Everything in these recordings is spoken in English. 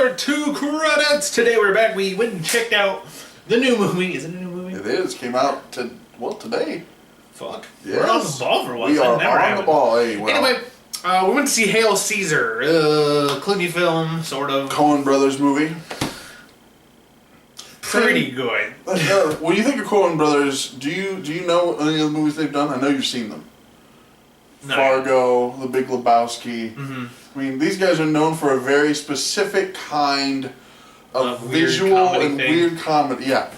our 2 credits. Today we're back. We went and checked out the new movie. Is it a new movie? It is. Came out today. Fuck. Yes. We're on the ball for once. We are on the ball. Hey, well, anyway, we went to see Hail Caesar. Clooney film, sort of. Coen Brothers movie. Pretty good. When you think of Coen Brothers, do you know any of the movies they've done? I know you've seen them. No. Fargo, The Big Lebowski. Mm-hmm. I mean, these guys are known for a very specific kind of visual and weird comedy. Yeah.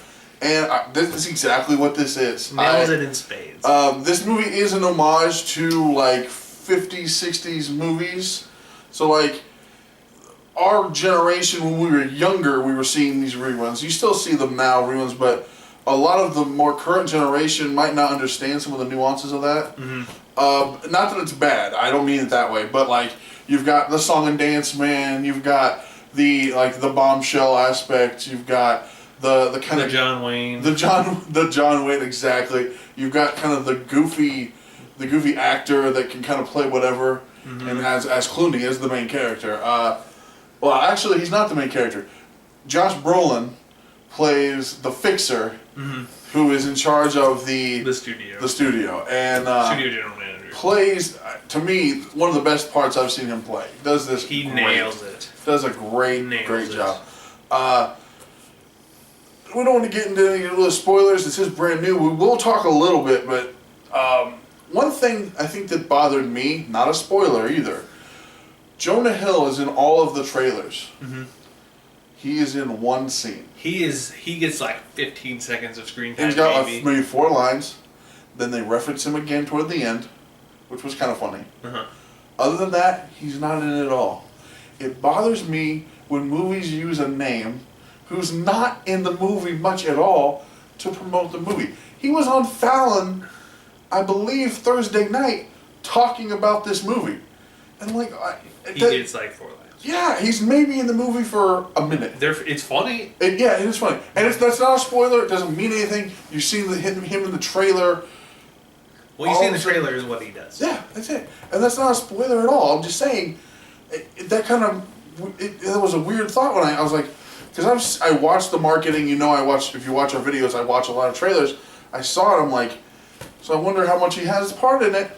And this is exactly what this is. Nails it in spades. This movie is an homage to, like, 50s, 60s movies. So, like, our generation, when we were younger, we were seeing these reruns. You still see them now, reruns, but a lot of the more current generation might not understand some of the nuances of that. Mm-hmm. Not that it's bad. I don't mean it that way. But, like, you've got the song and dance man. You've got the bombshell aspect. You've got the kind of John Wayne. The John Wayne, exactly. You've got kind of the goofy actor that can kind of play whatever, mm-hmm. and as Clooney is the main character. Well, actually, he's not the main character. Josh Brolin plays the fixer, mm-hmm. who is in charge of the studio. The studio, and studio general manager. Plays, to me, one of the best parts I've seen him play. Does this? He great. Nails it. Does a great job. We don't want to get into any of the spoilers. This is brand new. We will talk a little bit, but one thing I think that bothered me, not a spoiler either, Jonah Hill is in all of the trailers. Mm-hmm. He is in one scene. He gets like 15 seconds of screen time. He's got maybe 4 lines. Then they reference him again toward the end, which was kind of funny. Uh-huh. Other than that, he's not in it at all. It bothers me when movies use a name who's not in the movie much at all to promote the movie. He was on Fallon, I believe, Thursday night, talking about this movie. And like... He gets like 4 lines. Yeah, he's maybe in the movie for a minute. It's funny. It is funny. And that's not a spoiler. It doesn't mean anything. You've seen him in the trailer. Well, you see in the trailer is what he does. Yeah, that's it. And that's not a spoiler at all. I'm just saying, that was a weird thought when I was like, because I watched the marketing, if you watch our videos, I watch a lot of trailers. I saw it, I'm like, so I wonder how much he has part in it.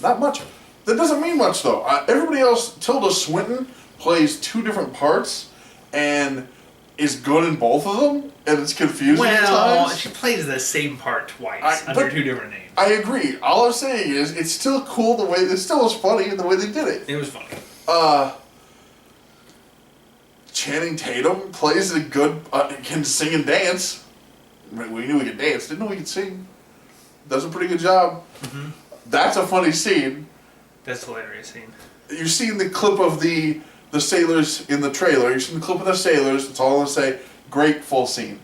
Not much. That doesn't mean much, though. Everybody else, Tilda Swinton plays 2 different parts, and is good in both of them, and it's confusing at times. Well, she plays the same part twice, under 2 different names. I agree. All I'm saying is, it's still cool it still was funny in the way they did it. It was funny. Channing Tatum plays a good, can sing and dance. We knew he could dance, didn't know he could sing. Does a pretty good job. Mm-hmm. That's a funny scene. That's a hilarious scene. You've seen the clip of the sailors in the trailer. You've seen the clip of the sailors. That's all I'm going to say. Great full scene.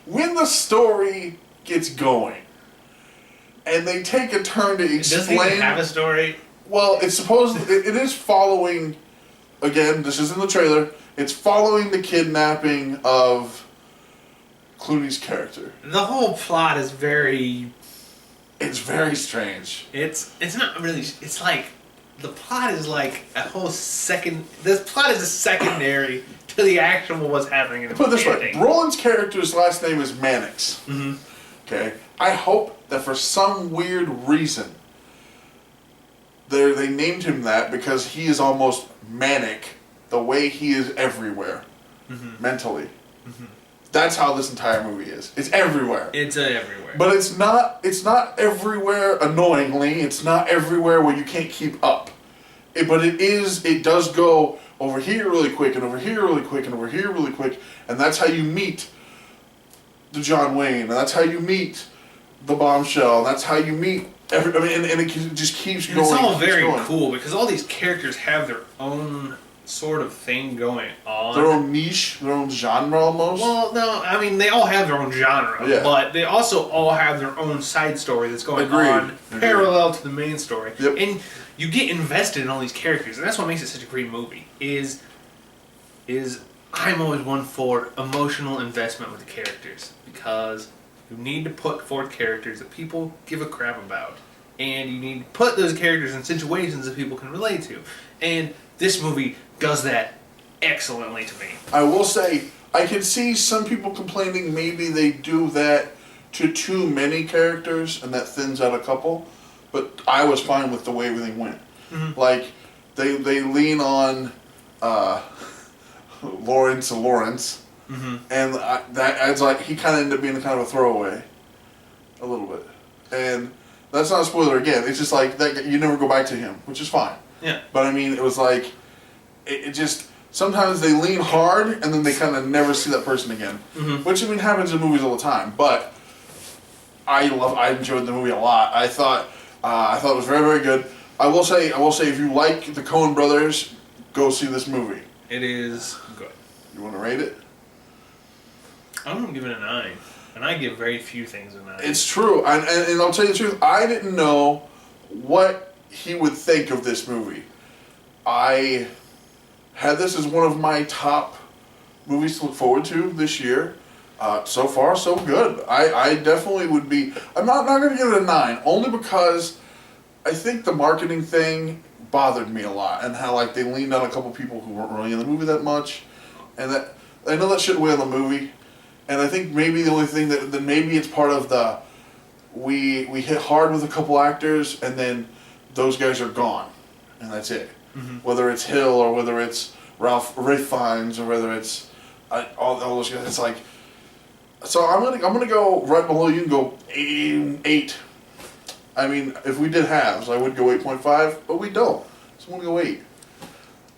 When the story gets going, and they take a turn to explain... Does he even have a story? Well, it's supposed... it is following... Again, this is in the trailer. It's following the kidnapping of Clooney's character. The whole plot is very... It's very strange. It's not really... It's like... The plot is like a whole second... This plot is a secondary to the actual what's happening in the movie. Put it this way. Brolin's character's last name is Mannix. Mm-hmm. Okay? I hope that for some weird reason they named him that because he is almost manic the way he is everywhere. Mm-hmm. Mentally. Mm-hmm. That's how this entire movie is. It's everywhere. It's everywhere. But it's not everywhere annoyingly. It's not everywhere where you can't keep up. But it does go over here really quick and over here really quick and over here really quick. And that's how you meet the John Wayne. And that's how you meet the bombshell. And that's how you meet and it just keeps going. It's all very cool because all these characters have their own sort of thing going on. Their own niche, their own genre almost. Well, no, I mean they all have their own genre, yeah. But they also all have their own side story that's going on parallel to the main story. Yep. And you get invested in all these characters, and that's what makes it such a great movie. Is I'm always one for emotional investment with the characters because you need to put forth characters that people give a crap about. and you need to put those characters in situations that people can relate to. And this movie does that excellently to me. I will say, I can see some people complaining maybe they do that to too many characters and that thins out a couple, but I was fine with the way everything went. Mm-hmm. Like, they lean on Lawrence, Mm-hmm. and that adds, like, he kind of ended up being kind of a throwaway, a little bit. And that's not a spoiler again, it's just like, that you never go back to him, which is fine. Yeah. But I mean, it was like, it just, sometimes they lean hard and then they kind of never see that person again. Mm-hmm. Which, I mean, happens in movies all the time. But I enjoyed the movie a lot. I thought it was very, very good. I will say, if you like the Coen brothers, go see this movie. It is good. You want to rate it? I'm going to give it a 9. And I give very few things a 9. It's true. And I'll tell you the truth, I didn't know what he would think of this movie. I had this as one of my top movies to look forward to this year. So far, so good. I definitely would be... I'm not going to give it a 9, only because I think the marketing thing bothered me a lot, and how, like, they leaned on a couple people who weren't really in the movie that much, and that... I know that shouldn't weigh on the movie, and I think maybe the only thing that maybe it's part of the... We hit hard with a couple actors, and then those guys are gone, and that's it. Mm-hmm. Whether it's Hill, or whether it's Ralph Fiennes, or whether it's all those guys, it's like... So I'm gonna go right below you and go 8. I mean, if we did halves, I would go 8.5, but we don't. So I'm gonna go 8.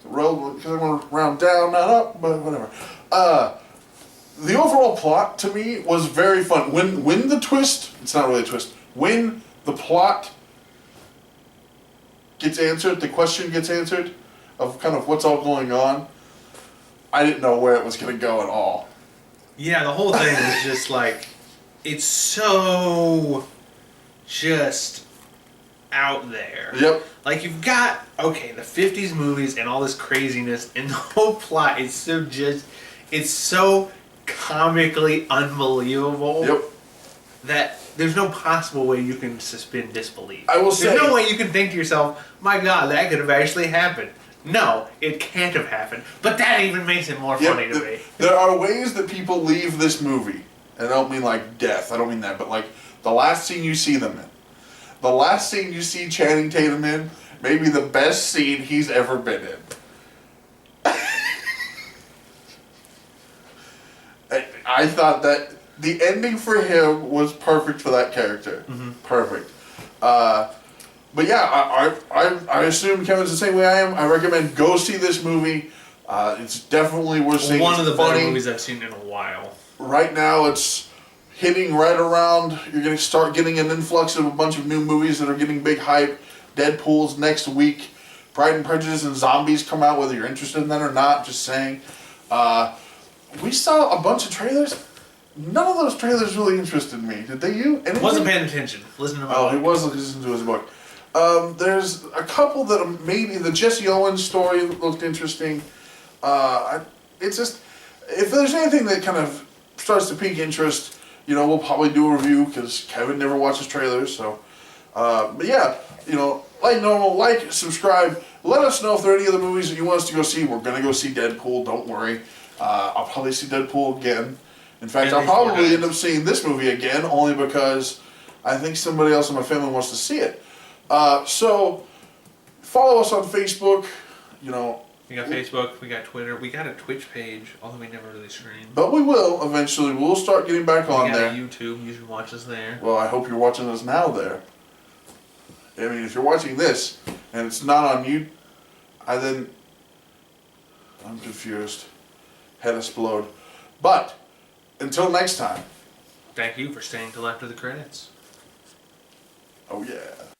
Because I want to round down, not up, but whatever. The overall plot to me was very fun. When the twist, it's not really a twist. When the plot gets answered, the question gets answered of kind of what's all going on, I didn't know where it was gonna go at all. Yeah, the whole thing was just like, it's so just out there. Yep. Like, you've got, okay, the 50s movies and all this craziness, and the whole plot is so just, it's so comically unbelievable. Yep. That there's no possible way you can suspend disbelief. I will say... There's no way you can think to yourself, my God, that could have actually happened. No, it can't have happened. But that even makes it more funny to me. There are ways that people leave this movie. And I don't mean like death, I don't mean that, but like the last scene you see them in. The last scene you see Channing Tatum in, maybe the best scene he's ever been in. I thought that the ending for him was perfect for that character. Mm-hmm. Perfect. But yeah, I assume Kevin's the same way I am. I recommend go see this movie. It's definitely worth seeing. One of the funny. better movies I've seen in a while. Right now, it's hitting right around. You're going to start getting an influx of a bunch of new movies that are getting big hype. Deadpool's next week. Pride and Prejudice and Zombies come out, whether you're interested in that or not. Just saying. We saw a bunch of trailers. None of those trailers really interested me. Did they? You? Anything? Wasn't paying attention. Listen to my Oh, book. he was listening to his book. There's a couple that maybe the Jesse Owens story looked interesting. It's just, if there's anything that kind of starts to pique interest, we'll probably do a review because Kevin never watches trailers. So, but yeah, like normal, like, subscribe. Let us know if there are any other movies that you want us to go see. We're gonna go see Deadpool. Don't worry. I'll probably see Deadpool again. In fact, I'll probably end up seeing this movie again only because I think somebody else in my family wants to see it. So, follow us on Facebook, We got Facebook, we got Twitter, we got a Twitch page, although we never really stream. But we will, eventually. We'll start getting back on there. We got a YouTube, you should watch us there. Well, I hope you're watching us now there. I mean, if you're watching this, and it's not on you, I'm confused. Head explode. But, until next time. Thank you for staying till after the credits. Oh yeah.